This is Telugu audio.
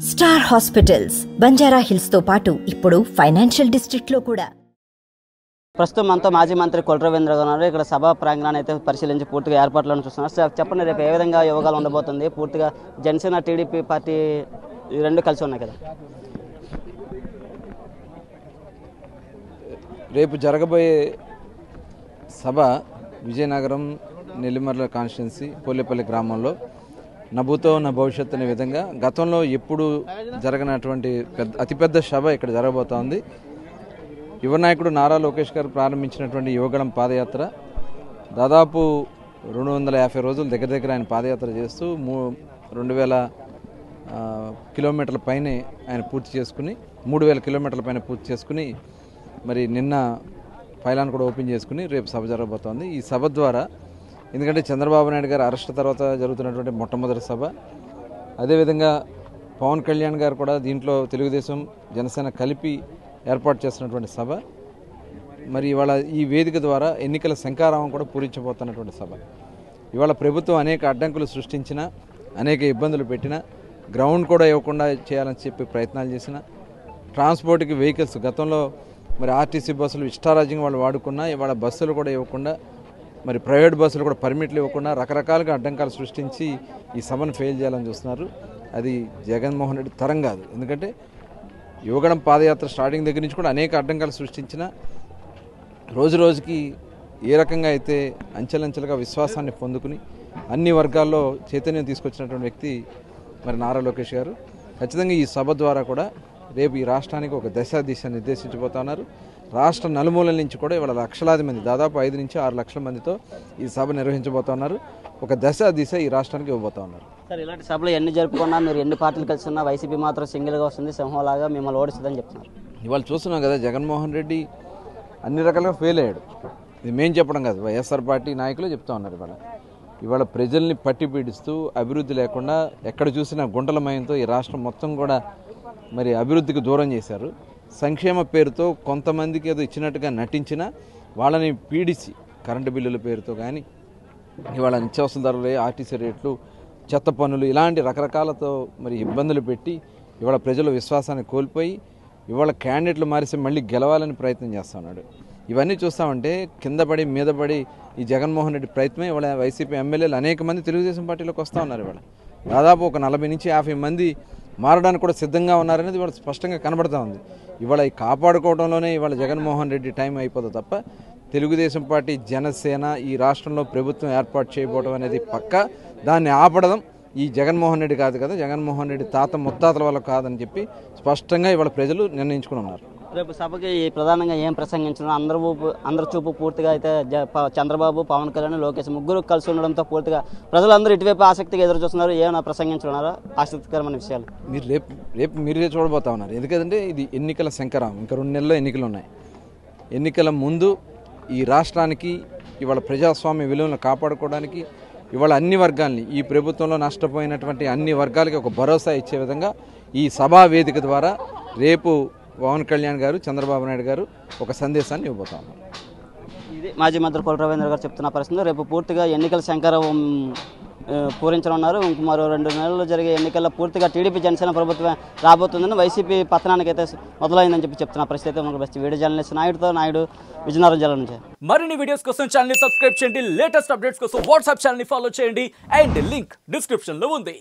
స్టార్ హాస్పిటల్స్ బంజారా హిల్స్ తో పాటు ఇప్పుడు ఫైనాన్షియల్ డిస్ట్రిక్ట్ లో కూడా. ప్రస్తుతం మనతో మాజీ మంత్రి కొల్లు రవీంద్ర గారు ఇక్కడ సభా ప్రాంగణాన్ని అయితే పరిశీలించి పూర్తిగా ఏర్పాట్లను చూస్తున్నారు. సార్ చెప్పండి, రేపు ఏ విధంగా యోగాలు ఉండబోతుంది? పూర్తిగా జనసేన టీడీపీ పార్టీ ఈ రెండు కలిసి ఉన్నాయి కదా. రేపు జరగబోయే సభ విజయనగరం నెల్లిమర్ల కాన్స్టిట్యున్సీ పోలేపల్లి గ్రామంలో నభూతో నా భవిష్యత్ అనే విధంగా గతంలో ఎప్పుడు జరగనటువంటి అతిపెద్ద సభ ఇక్కడ జరగబోతోంది. యువ నాయకుడు నారా లోకేష్ గారు ప్రారంభించినటువంటి యువగళం పాదయాత్ర దాదాపు 250 రోజులు దగ్గర ఆయన పాదయాత్ర చేస్తూ 2000 కిలోమీటర్ల పైనే ఆయన పూర్తి చేసుకుని 3000 కిలోమీటర్ల పైన పూర్తి చేసుకుని మరి నిన్న పైలాన్ కూడా ఓపెన్ చేసుకుని రేపు సభ జరగబోతోంది. ఈ సభ ద్వారా ఎందుకంటే చంద్రబాబు నాయుడు గారు అరెస్ట్ తర్వాత జరుగుతున్నటువంటి మొట్టమొదటి సభ, అదేవిధంగా పవన్ కళ్యాణ్ గారు కూడా దీంట్లో తెలుగుదేశం జనసేన కలిపి ఏర్పాటు చేస్తున్నటువంటి సభ. మరి ఇవాళ ఈ వేదిక ద్వారా ఎన్నికల శంఖారావం కూడా పూరించబోతున్నటువంటి సభ. ఇవాళ ప్రభుత్వం అనేక అడ్డంకులు సృష్టించిన, అనేక ఇబ్బందులు పెట్టిన, గ్రౌండ్ కూడా ఇవ్వకుండా చేయాలని చెప్పి ప్రయత్నాలు చేసిన, ట్రాన్స్పోర్ట్కి వెహికల్స్ గతంలో మరి ఆర్టీసీ బస్సులు ఇష్టారాజ్యంగా వాళ్ళు వాడుకున్నా ఇవాళ బస్సులు కూడా ఇవ్వకుండా, మరి ప్రైవేట్ బస్సులు కూడా పర్మిట్లు ఇవ్వకుండా రకరకాలుగా అడ్డంకాలు సృష్టించి ఈ సభను ఫెయిల్ చేయాలని చూస్తున్నారు. అది జగన్మోహన్ రెడ్డి తరం కాదు. ఎందుకంటే యువగడం పాదయాత్ర స్టార్టింగ్ దగ్గర నుంచి కూడా అనేక అడ్డంకాలు సృష్టించిన, రోజు రోజుకి ఏ రకంగా అయితే అంచెలంచెలుగా విశ్వాసాన్ని పొందుకుని అన్ని వర్గాల్లో చైతన్యం తీసుకొచ్చినటువంటి వ్యక్తి మరి నారా లోకేష్ గారు. ఖచ్చితంగా ఈ సభ ద్వారా కూడా రేపు ఈ రాష్ట్రానికి ఒక దిశ నిర్దేశించబోతా ఉన్నారు. రాష్ట్ర నలుమూలల నుంచి కూడా ఇవాళ లక్షలాది మంది, దాదాపు 5 నుంచి 6 లక్షల మందితో ఈ సభ నిర్వహించబోతా ఉన్నారు. ఒక దిశ ఈ రాష్ట్రానికి ఇవ్వబోతా ఉన్నారు. సార్, ఇలాంటి సభలు ఎన్ని జరుపుకున్నా, మీరు ఎన్ని పార్టీలు కలిసి ఉన్నా వైసీపీ మాత్రం సింగిల్గా వస్తుంది, సింహంలాగా మిమ్మల్ని ఓడిస్తుందని చెప్తున్నారు. ఇవాళ చూస్తున్నాం కదా, జగన్మోహన్ రెడ్డి అన్ని రకాలుగా ఫెయిల్ అయ్యాడు. ఇది మేము చెప్పడం కాదు, వైఎస్ఆర్ పార్టీ నాయకులు చెప్తా ఉన్నారు. ఇవాళ ప్రజల్ని పట్టి పీడిస్తూ అభివృద్ధి లేకుండా ఎక్కడ చూసినా గుంటలమయంతో ఈ రాష్ట్రం మొత్తం కూడా మరి అభివృద్ధికి దూరం చేశారు. సంక్షేమ పేరుతో కొంతమందికి ఏదో ఇచ్చినట్టుగా నటించిన వాళ్ళని పీడిచి కరెంటు బిల్లుల పేరుతో కానీ ఇవాళ నిత్యావసర ధరలు, ఆర్టీసీ రేట్లు, చెత్త పన్నులు ఇలాంటి రకరకాలతో మరి ఇబ్బందులు పెట్టి ఇవాళ ప్రజల విశ్వాసాన్ని కోల్పోయి ఇవాళ క్యాండిడేట్లు మారిసి మళ్ళీ గెలవాలని ప్రయత్నం చేస్తున్నాడు. ఇవన్నీ చూస్తామంటే కింద పడి మీద పడి ఈ జగన్మోహన్ రెడ్డి ప్రయత్నమే ఇవాళ వైసీపీ ఎమ్మెల్యేలు అనేక మంది తెలుగుదేశం పార్టీలోకి వస్తూ ఉన్నారు. ఇవాళ దాదాపు ఒక 40 నుంచి 50 మంది మారడానికి కూడా సిద్ధంగా ఉన్నారనేది ఇవాళ స్పష్టంగా కనబడుతూ ఉంది. ఇవాళ ఈ కాపాడుకోవడంలోనే ఇవాళ జగన్మోహన్ రెడ్డి టైం అయిపోతుంది తప్ప తెలుగుదేశం పార్టీ జనసేన ఈ రాష్ట్రంలో ప్రభుత్వం ఏర్పాటు చేయబోవడం అనేది పక్క. దాన్ని ఆపడం ఈ జగన్మోహన్ రెడ్డి కాదు కదా, జగన్మోహన్ రెడ్డి తాత ముత్తాతల వల్ల కాదని చెప్పి స్పష్టంగా ఇవాళ ప్రజలు నిర్ణయించుకుని ఉన్నారు. రేపు సభకి ప్రధానంగా ఏం ప్రసంగించినా అందరి చూపు పూర్తిగా అయితే చంద్రబాబు, పవన్ కళ్యాణ్, లోకేష్ ముగ్గురు కలిసి ఉండడంతో పూర్తిగా ప్రజలందరూ ఇటువైపు ఆసక్తిగా ఎదురు చూస్తున్నారు. ఏమైనా ప్రసంగించున్నారా ఆసక్తికరమైన విషయాలు? మీరు రేపు మీరే చూడబోతా ఉన్నారు. ఎందుకంటే ఇది ఎన్నికల శంకరం. ఇంకా 2 నెలల్లో ఎన్నికలు ఉన్నాయి. ఎన్నికల ముందు ఈ రాష్ట్రానికి ఇవాళ ప్రజాస్వామ్య విలువలను కాపాడుకోవడానికి ఇవాళ అన్ని వర్గాల్ని, ఈ ప్రభుత్వంలో నష్టపోయినటువంటి అన్ని వర్గాలకి ఒక భరోసా ఇచ్చే విధంగా ఈ సభా వేదిక ద్వారా రేపు పవన్ కళ్యాణ్ గారు, చంద్రబాబు నాయుడు గారు ఒక సందేశాన్ని ఇవ్వబోతా ఉన్నారు. ఇది మాజీ మంత్రి కొల్లు రవీంద్ర గారు చెప్తున్న పరిస్థితుల్లో రేపు పూర్తిగా ఎన్నికల శంకరం పూరించనున్నారు. మరో 2 నెలల్లో జరిగే ఎన్నికల్లో పూర్తిగా టీడీపీ జనసేన ప్రభుత్వం రాబోతుందని, వైసీపీ పతనానికి అయితే మొదలైందని చెప్తున్న పరిస్థితి మనకు best. Video journalist Naidu Vizianagaram జిల్లా నుంచి. మరిన్ని వీడియోస్ కోసం ఛానల్ ని సబ్స్క్రైబ్ చేయండి. లేటెస్ట్ అప్డేట్స్ కోసం వాట్సాప్ ఛానల్ ని ఫాలో చేయండి. అండ్ లింక్ డిస్క్రిప్షన్ లో ఉంది.